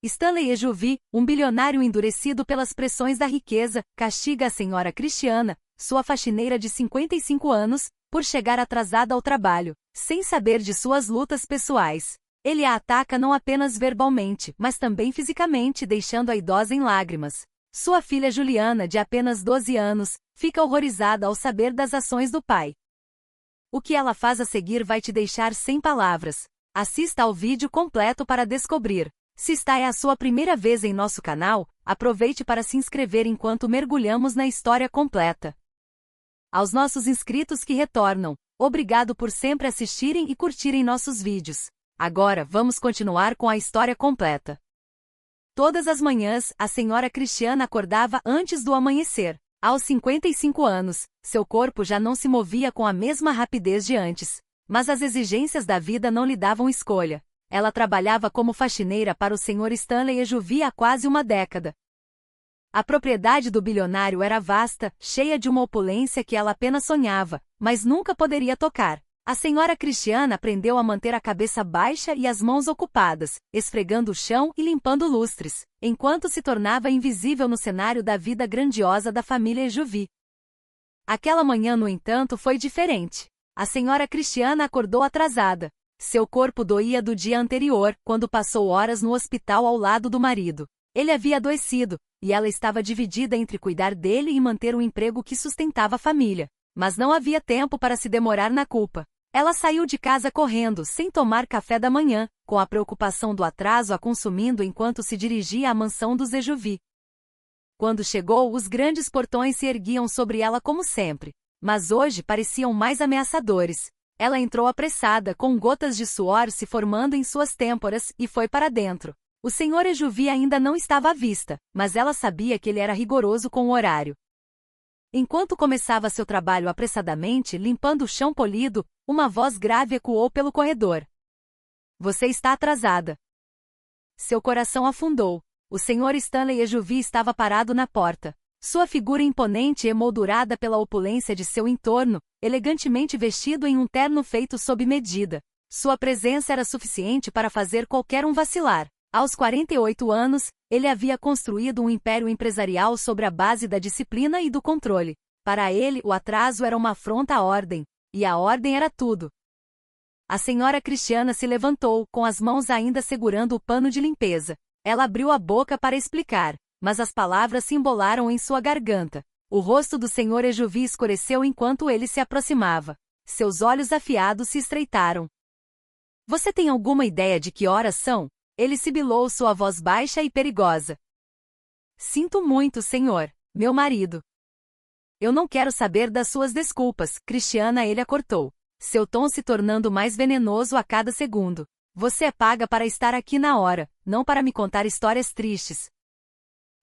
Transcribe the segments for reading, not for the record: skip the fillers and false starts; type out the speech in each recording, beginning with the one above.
Stanley Ejuvi, um bilionário endurecido pelas pressões da riqueza, castiga a senhora Cristiana, sua faxineira de 55 anos, por chegar atrasada ao trabalho, sem saber de suas lutas pessoais. Ele a ataca não apenas verbalmente, mas também fisicamente, deixando a idosa em lágrimas. Sua filha Juliana, de apenas 12 anos, fica horrorizada ao saber das ações do pai. O que ela faz a seguir vai te deixar sem palavras. Assista ao vídeo completo para descobrir. Se esta é a sua primeira vez em nosso canal, aproveite para se inscrever enquanto mergulhamos na história completa. Aos nossos inscritos que retornam, obrigado por sempre assistirem e curtirem nossos vídeos. Agora vamos continuar com a história completa. Todas as manhãs, a senhora Cristiana acordava antes do amanhecer. Aos 55 anos, seu corpo já não se movia com a mesma rapidez de antes. Mas as exigências da vida não lhe davam escolha. Ela trabalhava como faxineira para o Sr. Stanley Ejuvi há quase uma década. A propriedade do bilionário era vasta, cheia de uma opulência que ela apenas sonhava, mas nunca poderia tocar. A senhora Cristiana aprendeu a manter a cabeça baixa e as mãos ocupadas, esfregando o chão e limpando lustres, enquanto se tornava invisível no cenário da vida grandiosa da família Ejuvi. Aquela manhã, no entanto, foi diferente. A senhora Cristiana acordou atrasada. Seu corpo doía do dia anterior, quando passou horas no hospital ao lado do marido. Ele havia adoecido, e ela estava dividida entre cuidar dele e manter o emprego que sustentava a família. Mas não havia tempo para se demorar na culpa. Ela saiu de casa correndo, sem tomar café da manhã, com a preocupação do atraso a consumindo enquanto se dirigia à mansão dos Ejuvi. Quando chegou, os grandes portões se erguiam sobre ela como sempre. Mas hoje pareciam mais ameaçadores. Ela entrou apressada, com gotas de suor se formando em suas têmporas, e foi para dentro. O Sr. Ejuvi ainda não estava à vista, mas ela sabia que ele era rigoroso com o horário. Enquanto começava seu trabalho apressadamente, limpando o chão polido, uma voz grave ecoou pelo corredor. Você está atrasada. Seu coração afundou. O Sr. Stanley Ejuvi estava parado na porta. Sua figura imponente e emoldurada pela opulência de seu entorno, elegantemente vestido em um terno feito sob medida. Sua presença era suficiente para fazer qualquer um vacilar. Aos 48 anos, ele havia construído um império empresarial sobre a base da disciplina e do controle. Para ele, o atraso era uma afronta à ordem, e a ordem era tudo. A senhora Cristiana se levantou, com as mãos ainda segurando o pano de limpeza. Ela abriu a boca para explicar, mas as palavras se embolaram em sua garganta. O rosto do Sr. Ejuvi escureceu enquanto ele se aproximava. Seus olhos afiados se estreitaram. Você tem alguma ideia de que horas são? Ele sibilou sua voz baixa e perigosa. Sinto muito, senhor, meu marido. Eu não quero saber das suas desculpas, Cristiana, ele a cortou. Seu tom se tornando mais venenoso a cada segundo. Você é paga para estar aqui na hora, não para me contar histórias tristes.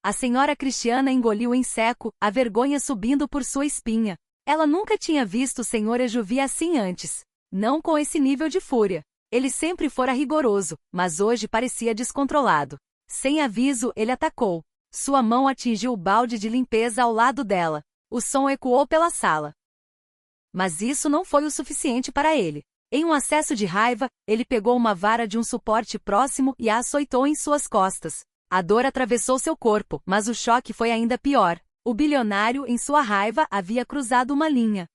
A senhora Cristiana engoliu em seco, a vergonha subindo por sua espinha. Ela nunca tinha visto o Sr. Ejuvi assim antes. Não com esse nível de fúria. Ele sempre fora rigoroso, mas hoje parecia descontrolado. Sem aviso, ele atacou. Sua mão atingiu o balde de limpeza ao lado dela. O som ecoou pela sala. Mas isso não foi o suficiente para ele. Em um acesso de raiva, ele pegou uma vara de um suporte próximo e a açoitou em suas costas. A dor atravessou seu corpo, mas o choque foi ainda pior. O bilionário, em sua raiva, havia cruzado uma linha.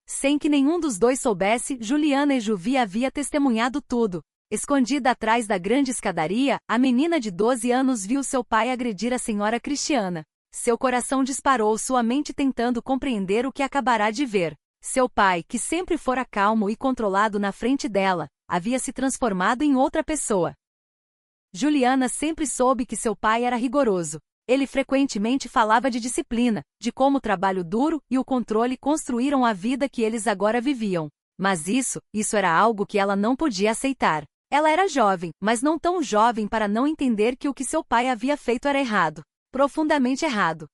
Sem que nenhum dos dois soubesse, Juliana Ejuvi havia testemunhado tudo. Escondida atrás da grande escadaria, a menina de 12 anos viu seu pai agredir a senhora Cristiana. Seu coração disparou, sua mente tentando compreender o que acabará de ver. Seu pai, que sempre fora calmo e controlado na frente dela, havia se transformado em outra pessoa. Juliana sempre soube que seu pai era rigoroso. Ele frequentemente falava de disciplina, de como o trabalho duro e o controle construíram a vida que eles agora viviam. Mas isso era algo que ela não podia aceitar. Ela era jovem, mas não tão jovem para não entender que o que seu pai havia feito era errado. Profundamente errado.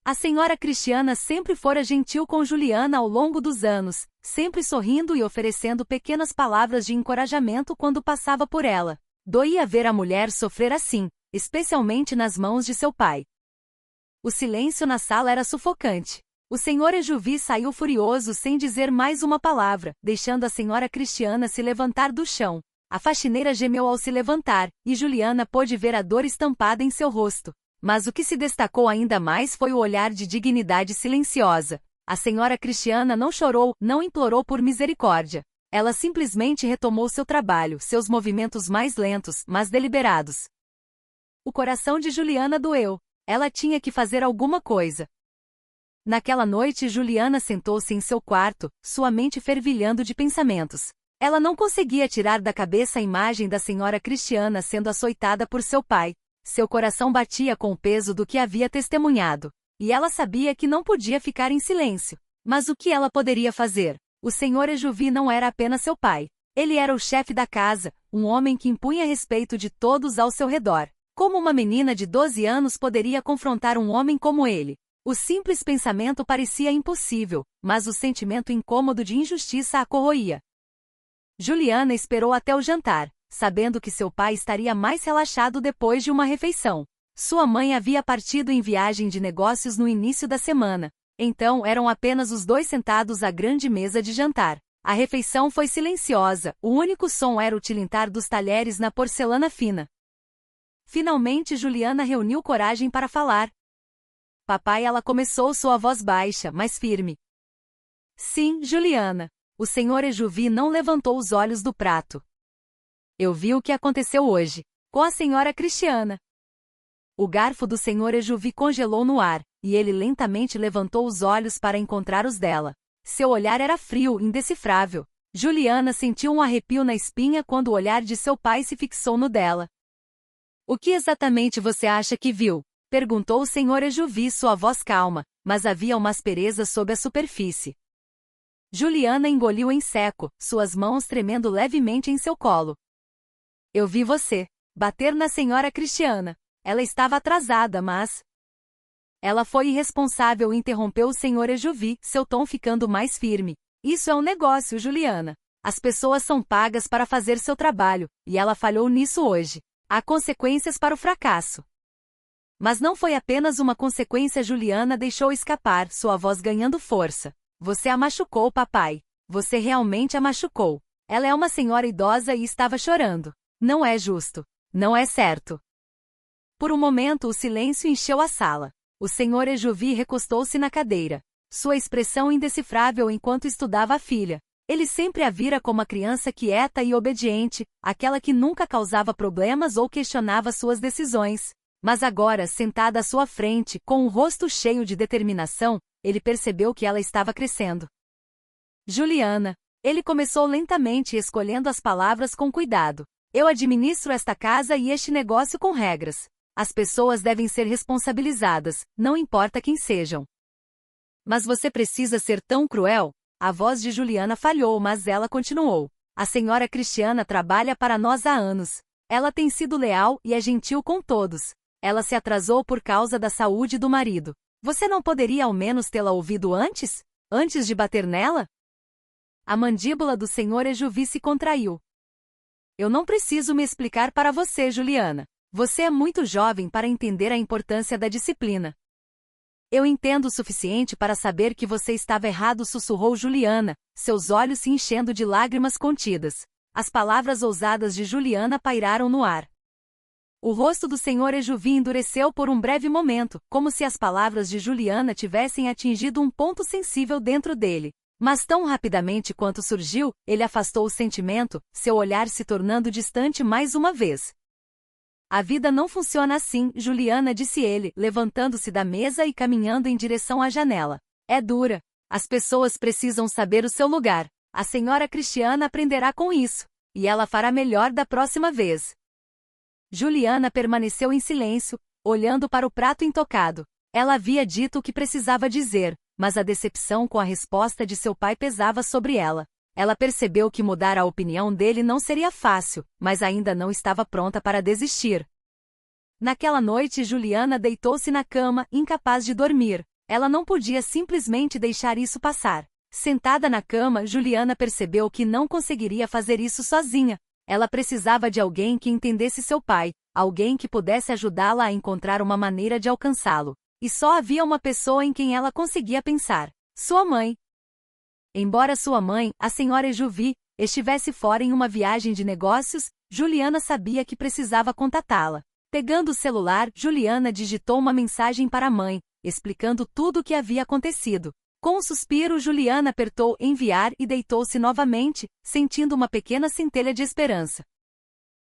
A senhora Cristiana sempre fora gentil com Juliana ao longo dos anos, sempre sorrindo e oferecendo pequenas palavras de encorajamento quando passava por ela. Doía ver a mulher sofrer assim, especialmente nas mãos de seu pai. O silêncio na sala era sufocante. O Sr. Ejuvi saiu furioso sem dizer mais uma palavra, deixando a senhora Cristiana se levantar do chão. A faxineira gemeu ao se levantar, e Juliana pôde ver a dor estampada em seu rosto. Mas o que se destacou ainda mais foi o olhar de dignidade silenciosa. A senhora Cristiana não chorou, não implorou por misericórdia. Ela simplesmente retomou seu trabalho, seus movimentos mais lentos, mas deliberados. O coração de Juliana doeu. Ela tinha que fazer alguma coisa. Naquela noite Juliana sentou-se em seu quarto, sua mente fervilhando de pensamentos. Ela não conseguia tirar da cabeça a imagem da senhora Cristiana sendo açoitada por seu pai. Seu coração batia com o peso do que havia testemunhado. E ela sabia que não podia ficar em silêncio. Mas o que ela poderia fazer? O senhor Ejuvi não era apenas seu pai. Ele era o chefe da casa, um homem que impunha respeito de todos ao seu redor. Como uma menina de 12 anos poderia confrontar um homem como ele? O simples pensamento parecia impossível, mas o sentimento incômodo de injustiça a corroía. Juliana esperou até o jantar, sabendo que seu pai estaria mais relaxado depois de uma refeição. Sua mãe havia partido em viagem de negócios no início da semana. Então eram apenas os dois sentados à grande mesa de jantar. A refeição foi silenciosa, o único som era o tilintar dos talheres na porcelana fina. Finalmente Juliana reuniu coragem para falar. Papai, ela começou, sua voz baixa, mas firme. Sim, Juliana. O senhor Ejuvi não levantou os olhos do prato. Eu vi o que aconteceu hoje, com a senhora Cristiana. O garfo do senhor Ejuvi congelou no ar, e ele lentamente levantou os olhos para encontrar os dela. Seu olhar era frio, indecifrável. Juliana sentiu um arrepio na espinha quando o olhar de seu pai se fixou no dela. O que exatamente você acha que viu? Perguntou o senhor Ejuvi, sua voz calma, mas havia uma aspereza sob a superfície. Juliana engoliu em seco, suas mãos tremendo levemente em seu colo. Eu vi você bater na senhora Cristiana. Ela estava atrasada, mas... Ela foi irresponsável, interrompeu o senhor Ejuvi, seu tom ficando mais firme. Isso é um negócio, Juliana. As pessoas são pagas para fazer seu trabalho, e ela falhou nisso hoje. Há consequências para o fracasso. Mas não foi apenas uma consequência. Juliana deixou escapar, sua voz ganhando força. Você a machucou, papai. Você realmente a machucou. Ela é uma senhora idosa e estava chorando. Não é justo. Não é certo. Por um momento o silêncio encheu a sala. O senhor Ejuvi recostou-se na cadeira. Sua expressão indecifrável enquanto estudava a filha. Ele sempre a vira como a criança quieta e obediente, aquela que nunca causava problemas ou questionava suas decisões. Mas agora, sentada à sua frente, com um rosto cheio de determinação, ele percebeu que ela estava crescendo. Juliana. Ele começou lentamente, escolhendo as palavras com cuidado. Eu administro esta casa e este negócio com regras. As pessoas devem ser responsabilizadas, não importa quem sejam. Mas você precisa ser tão cruel? A voz de Juliana falhou, mas ela continuou. A senhora Cristiana trabalha para nós há anos. Ela tem sido leal e é gentil com todos. Ela se atrasou por causa da saúde do marido. Você não poderia ao menos tê-la ouvido antes? Antes de bater nela? A mandíbula do senhor Ejuvi se contraiu. Eu não preciso me explicar para você, Juliana. Você é muito jovem para entender a importância da disciplina. Eu entendo o suficiente para saber que você estava errado, sussurrou Juliana, seus olhos se enchendo de lágrimas contidas. As palavras ousadas de Juliana pairaram no ar. O rosto do senhor Ejuvi endureceu por um breve momento, como se as palavras de Juliana tivessem atingido um ponto sensível dentro dele. Mas tão rapidamente quanto surgiu, ele afastou o sentimento, seu olhar se tornando distante mais uma vez. A vida não funciona assim, Juliana, disse ele, levantando-se da mesa e caminhando em direção à janela. É dura. As pessoas precisam saber o seu lugar. A senhora Cristiana aprenderá com isso. E ela fará melhor da próxima vez. Juliana permaneceu em silêncio, olhando para o prato intocado. Ela havia dito o que precisava dizer, mas a decepção com a resposta de seu pai pesava sobre ela. Ela percebeu que mudar a opinião dele não seria fácil, mas ainda não estava pronta para desistir. Naquela noite Juliana deitou-se na cama, incapaz de dormir. Ela não podia simplesmente deixar isso passar. Sentada na cama, Juliana percebeu que não conseguiria fazer isso sozinha. Ela precisava de alguém que entendesse seu pai, alguém que pudesse ajudá-la a encontrar uma maneira de alcançá-lo. E só havia uma pessoa em quem ela conseguia pensar: sua mãe. Embora sua mãe, a senhora Ejuvi, estivesse fora em uma viagem de negócios, Juliana sabia que precisava contatá-la. Pegando o celular, Juliana digitou uma mensagem para a mãe, explicando tudo o que havia acontecido. Com um suspiro, Juliana apertou enviar e deitou-se novamente, sentindo uma pequena centelha de esperança.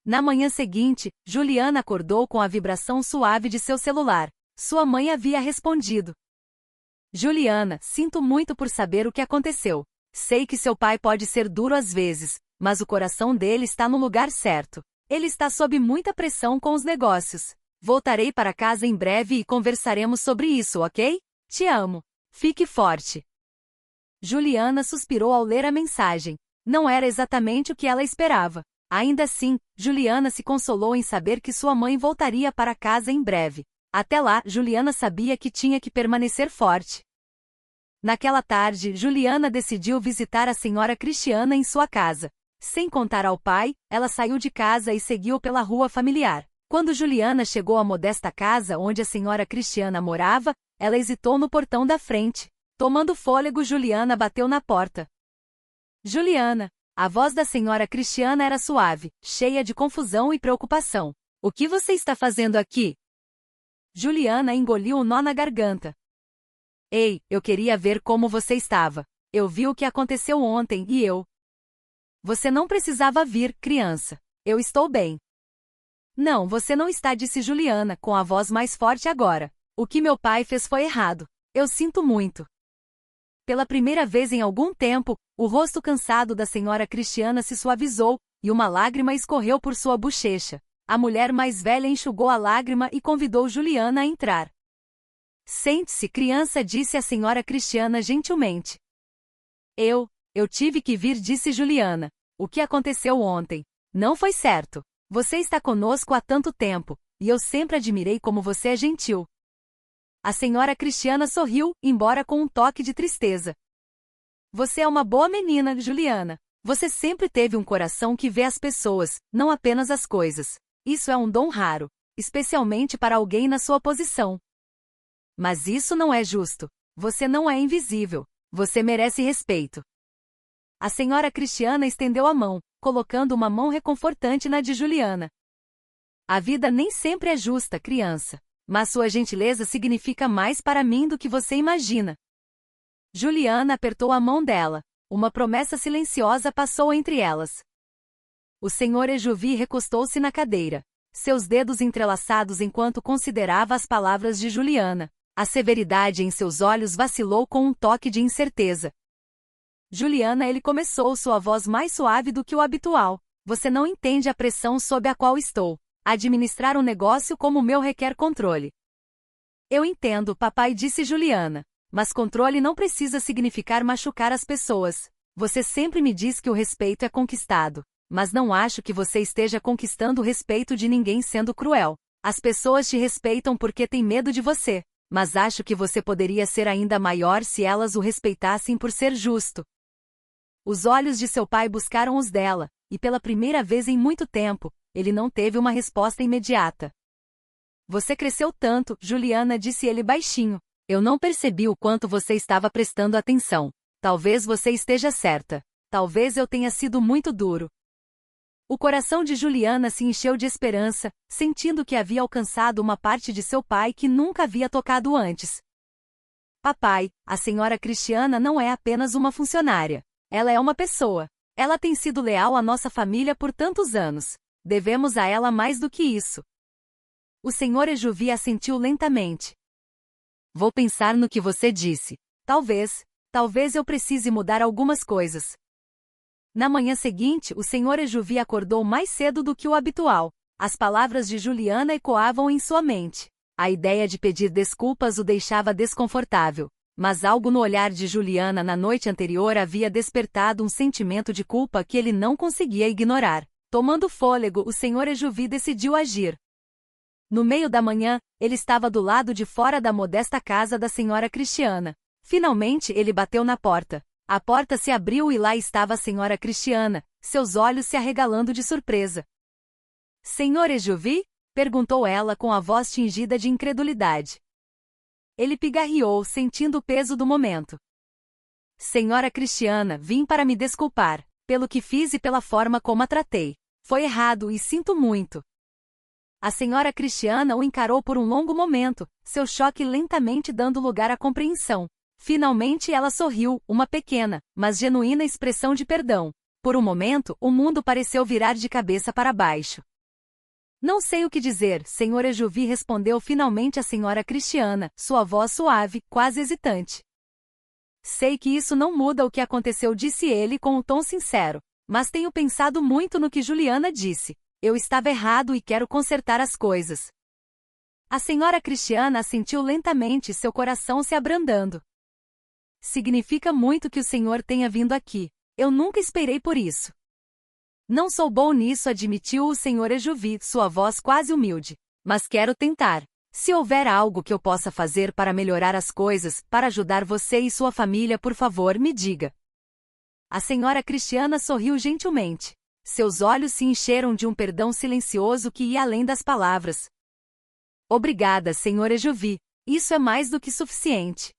Na manhã seguinte, Juliana acordou com a vibração suave de seu celular. Sua mãe havia respondido. Juliana, sinto muito por saber o que aconteceu. Sei que seu pai pode ser duro às vezes, mas o coração dele está no lugar certo. Ele está sob muita pressão com os negócios. Voltarei para casa em breve e conversaremos sobre isso, ok? Te amo. Fique forte. Juliana suspirou ao ler a mensagem. Não era exatamente o que ela esperava. Ainda assim, Juliana se consolou em saber que sua mãe voltaria para casa em breve. Até lá, Juliana sabia que tinha que permanecer forte. Naquela tarde, Juliana decidiu visitar a senhora Cristiana em sua casa. Sem contar ao pai, ela saiu de casa e seguiu pela rua familiar. Quando Juliana chegou à modesta casa onde a senhora Cristiana morava, ela hesitou no portão da frente. Tomando fôlego, Juliana bateu na porta. Juliana. A voz da senhora Cristiana era suave, cheia de confusão e preocupação. O que você está fazendo aqui? Juliana engoliu um nó na garganta. Ei, eu queria ver como você estava. Eu vi o que aconteceu ontem e eu... Você não precisava vir, criança. Eu estou bem. Não, você não está, disse Juliana, com a voz mais forte agora. O que meu pai fez foi errado. Eu sinto muito. Pela primeira vez em algum tempo, o rosto cansado da senhora Cristiana se suavizou, e uma lágrima escorreu por sua bochecha. A mulher mais velha enxugou a lágrima e convidou Juliana a entrar. Sente-se, criança, disse a senhora Cristiana gentilmente. Eu tive que vir, disse Juliana. O que aconteceu ontem? Não foi certo. Você está conosco há tanto tempo, e eu sempre admirei como você é gentil. A senhora Cristiana sorriu, embora com um toque de tristeza. Você é uma boa menina, Juliana. Você sempre teve um coração que vê as pessoas, não apenas as coisas. Isso é um dom raro, especialmente para alguém na sua posição. Mas isso não é justo. Você não é invisível. Você merece respeito. A senhora Cristiana estendeu a mão, colocando uma mão reconfortante na de Juliana. A vida nem sempre é justa, criança. Mas sua gentileza significa mais para mim do que você imagina. Juliana apertou a mão dela. Uma promessa silenciosa passou entre elas. O senhor Ejuvi recostou-se na cadeira, seus dedos entrelaçados enquanto considerava as palavras de Juliana. A severidade em seus olhos vacilou com um toque de incerteza. Juliana, ele começou, sua voz mais suave do que o habitual. Você não entende a pressão sob a qual estou. Administrar um negócio como o meu requer controle. Eu entendo, papai, disse Juliana. Mas controle não precisa significar machucar as pessoas. Você sempre me diz que o respeito é conquistado. Mas não acho que você esteja conquistando o respeito de ninguém sendo cruel. As pessoas te respeitam porque têm medo de você. Mas acho que você poderia ser ainda maior se elas o respeitassem por ser justo. Os olhos de seu pai buscaram os dela, e pela primeira vez em muito tempo, ele não teve uma resposta imediata. Você cresceu tanto, Juliana, disse ele baixinho. Eu não percebi o quanto você estava prestando atenção. Talvez você esteja certa. Talvez eu tenha sido muito duro. O coração de Juliana se encheu de esperança, sentindo que havia alcançado uma parte de seu pai que nunca havia tocado antes. Papai, a senhora Cristiana não é apenas uma funcionária. Ela é uma pessoa. Ela tem sido leal à nossa família por tantos anos. Devemos a ela mais do que isso. O senhor Ejuvi assentiu lentamente. Vou pensar no que você disse. Talvez eu precise mudar algumas coisas. Na manhã seguinte, o senhor Ejuvi acordou mais cedo do que o habitual. As palavras de Juliana ecoavam em sua mente. A ideia de pedir desculpas o deixava desconfortável. Mas algo no olhar de Juliana na noite anterior havia despertado um sentimento de culpa que ele não conseguia ignorar. Tomando fôlego, o senhor Ejuvi decidiu agir. No meio da manhã, ele estava do lado de fora da modesta casa da senhora Cristiana. Finalmente, ele bateu na porta. A porta se abriu e lá estava a senhora Cristiana, seus olhos se arregalando de surpresa. Senhor Ejuvi? Perguntou ela com a voz tingida de incredulidade. Ele pigarreou, sentindo o peso do momento. Senhora Cristiana, vim para me desculpar. pelo que fiz e pela forma como a tratei. Foi errado e sinto muito. A senhora Cristiana o encarou por um longo momento, seu choque lentamente dando lugar à compreensão. Finalmente ela sorriu, uma pequena, mas genuína expressão de perdão. Por um momento, o mundo pareceu virar de cabeça para baixo. Não sei o que dizer, Sr. Ejuvi, respondeu finalmente a senhora Cristiana, sua voz suave, quase hesitante. Sei que isso não muda o que aconteceu, disse ele com um tom sincero. Mas tenho pensado muito no que Juliana disse. Eu estava errado e quero consertar as coisas. A senhora Cristiana assentiu lentamente, seu coração se abrandando. Significa muito que o senhor tenha vindo aqui. Eu nunca esperei por isso. Não sou bom nisso, admitiu o Sr. Ejuvi, sua voz quase humilde. Mas quero tentar. Se houver algo que eu possa fazer para melhorar as coisas, para ajudar você e sua família, por favor, me diga. A senhora Cristiana sorriu gentilmente. Seus olhos se encheram de um perdão silencioso que ia além das palavras. Obrigada, Sr. Ejuvi. Isso é mais do que suficiente.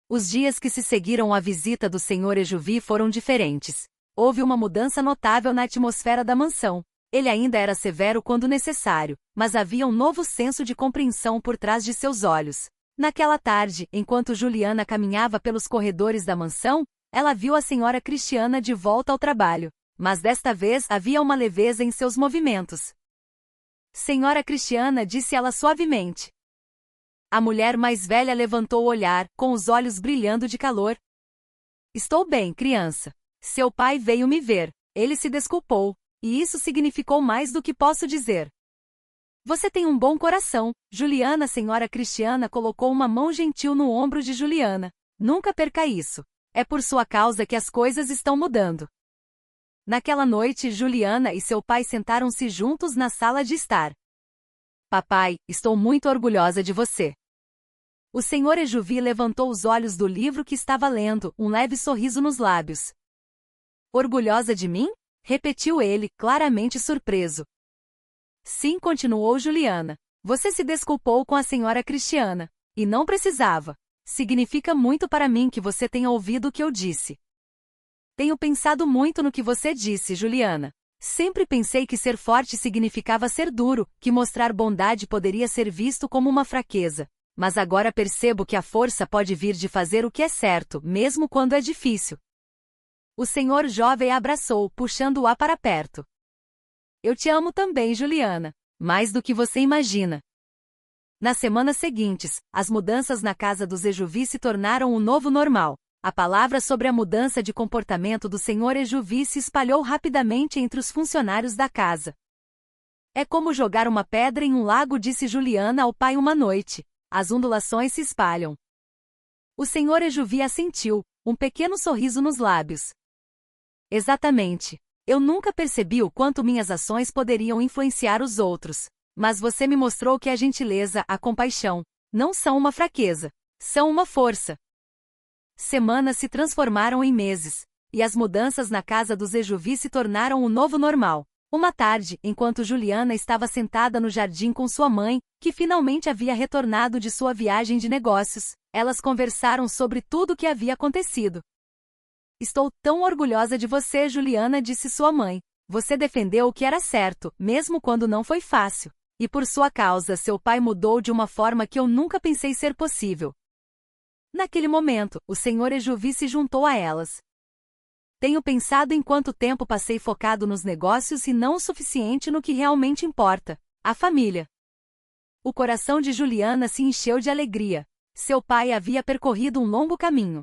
Os dias que se seguiram à visita do Sr. Ejuvi foram diferentes. Houve uma mudança notável na atmosfera da mansão. Ele ainda era severo quando necessário, mas havia um novo senso de compreensão por trás de seus olhos. Naquela tarde, enquanto Juliana caminhava pelos corredores da mansão, ela viu a senhora Cristiana de volta ao trabalho. Mas desta vez havia uma leveza em seus movimentos. Senhora Cristiana, disse ela suavemente. A mulher mais velha levantou o olhar, com os olhos brilhando de calor. Estou bem, criança. Seu pai veio me ver. Ele se desculpou. E isso significou mais do que posso dizer. Você tem um bom coração, Juliana. A senhora Cristiana colocou uma mão gentil no ombro de Juliana. Nunca perca isso. É por sua causa que as coisas estão mudando. Naquela noite, Juliana e seu pai sentaram-se juntos na sala de estar. Papai, estou muito orgulhosa de você. O Sr. Ejuvi levantou os olhos do livro que estava lendo, um leve sorriso nos lábios. Orgulhosa de mim? Repetiu ele, claramente surpreso. Sim, continuou Juliana. Você se desculpou com a senhora Cristiana. E não precisava. Significa muito para mim que você tenha ouvido o que eu disse. Tenho pensado muito no que você disse, Juliana. Sempre pensei que ser forte significava ser duro, que mostrar bondade poderia ser visto como uma fraqueza. Mas agora percebo que a força pode vir de fazer o que é certo, mesmo quando é difícil. O senhor jovem a abraçou, puxando-a para perto. Eu te amo também, Juliana. Mais do que você imagina. Nas semanas seguintes, as mudanças na casa dos Ejuvi se tornaram o novo normal. A palavra sobre a mudança de comportamento do Sr. Ejuvi se espalhou rapidamente entre os funcionários da casa. É como jogar uma pedra em um lago, disse Juliana ao pai uma noite. As ondulações se espalham. O Sr. Ejuvi assentiu, um pequeno sorriso nos lábios. Exatamente. Eu nunca percebi o quanto minhas ações poderiam influenciar os outros. Mas você me mostrou que a gentileza, a compaixão, não são uma fraqueza. São uma força. Semanas se transformaram em meses. E as mudanças na casa dos Ejuvi se tornaram o novo normal. Uma tarde, enquanto Juliana estava sentada no jardim com sua mãe, que finalmente havia retornado de sua viagem de negócios, elas conversaram sobre tudo o que havia acontecido. Estou tão orgulhosa de você, Juliana, disse sua mãe. Você defendeu o que era certo, mesmo quando não foi fácil. E por sua causa, seu pai mudou de uma forma que eu nunca pensei ser possível. Naquele momento, o Sr. Ejuvi se juntou a elas. Tenho pensado em quanto tempo passei focado nos negócios e não o suficiente no que realmente importa, a família. O coração de Juliana se encheu de alegria. Seu pai havia percorrido um longo caminho.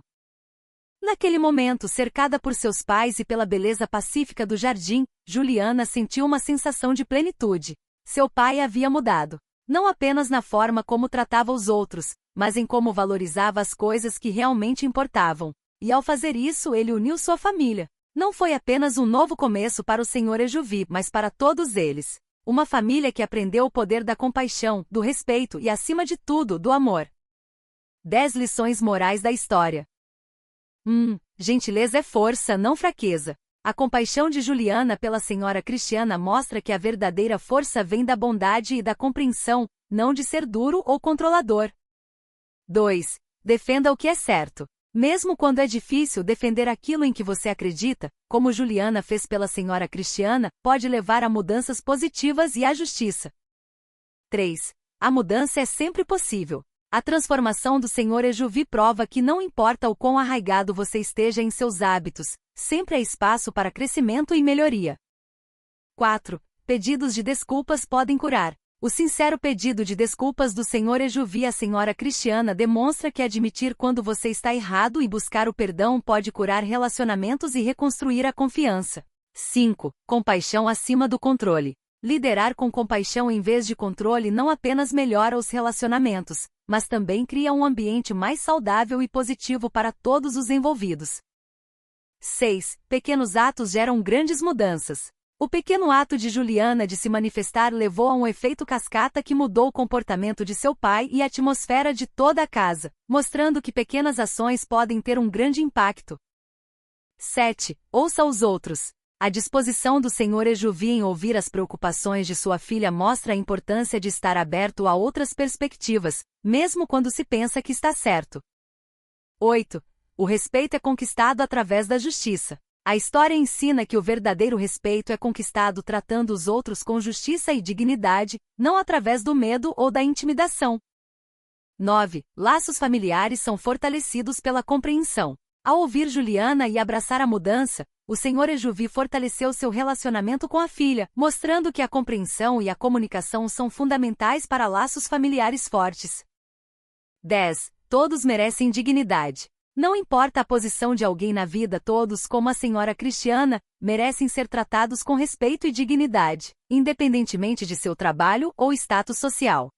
Naquele momento, cercada por seus pais e pela beleza pacífica do jardim, Juliana sentiu uma sensação de plenitude. Seu pai havia mudado. Não apenas na forma como tratava os outros, mas em como valorizava as coisas que realmente importavam. E ao fazer isso, ele uniu sua família. Não foi apenas um novo começo para o Sr. Ejuvi, mas para todos eles. Uma família que aprendeu o poder da compaixão, do respeito e, acima de tudo, do amor. 10 lições morais da história. Gentileza é força, não fraqueza. A compaixão de Juliana pela senhora Cristiana mostra que a verdadeira força vem da bondade e da compreensão, não de ser duro ou controlador. 2. Defenda o que é certo. Mesmo quando é difícil defender aquilo em que você acredita, como Juliana fez pela senhora Cristiana, pode levar a mudanças positivas e à justiça. 3. A mudança é sempre possível. A transformação do Senhor Ejuvi prova que não importa o quão arraigado você esteja em seus hábitos, sempre há espaço para crescimento e melhoria. 4. Pedidos de desculpas podem curar. O sincero pedido de desculpas do Senhor Ejuvi à senhora Cristiana demonstra que admitir quando você está errado e buscar o perdão pode curar relacionamentos e reconstruir a confiança. 5. Compaixão acima do controle. Liderar com compaixão em vez de controle não apenas melhora os relacionamentos, mas também cria um ambiente mais saudável e positivo para todos os envolvidos. 6. Pequenos atos geram grandes mudanças. O pequeno ato de Juliana de se manifestar levou a um efeito cascata que mudou o comportamento de seu pai e a atmosfera de toda a casa, mostrando que pequenas ações podem ter um grande impacto. 7. Ouça os outros. A disposição do Senhor Ejuvi em ouvir as preocupações de sua filha mostra a importância de estar aberto a outras perspectivas, mesmo quando se pensa que está certo. 8. O respeito é conquistado através da justiça. A história ensina que o verdadeiro respeito é conquistado tratando os outros com justiça e dignidade, não através do medo ou da intimidação. 9. Laços familiares são fortalecidos pela compreensão. Ao ouvir Juliana e abraçar a mudança, o Senhor Ejuvi fortaleceu seu relacionamento com a filha, mostrando que a compreensão e a comunicação são fundamentais para laços familiares fortes. 10. Todos merecem dignidade. Não importa a posição de alguém na vida, todos, como a senhora Cristiana, merecem ser tratados com respeito e dignidade, independentemente de seu trabalho ou status social.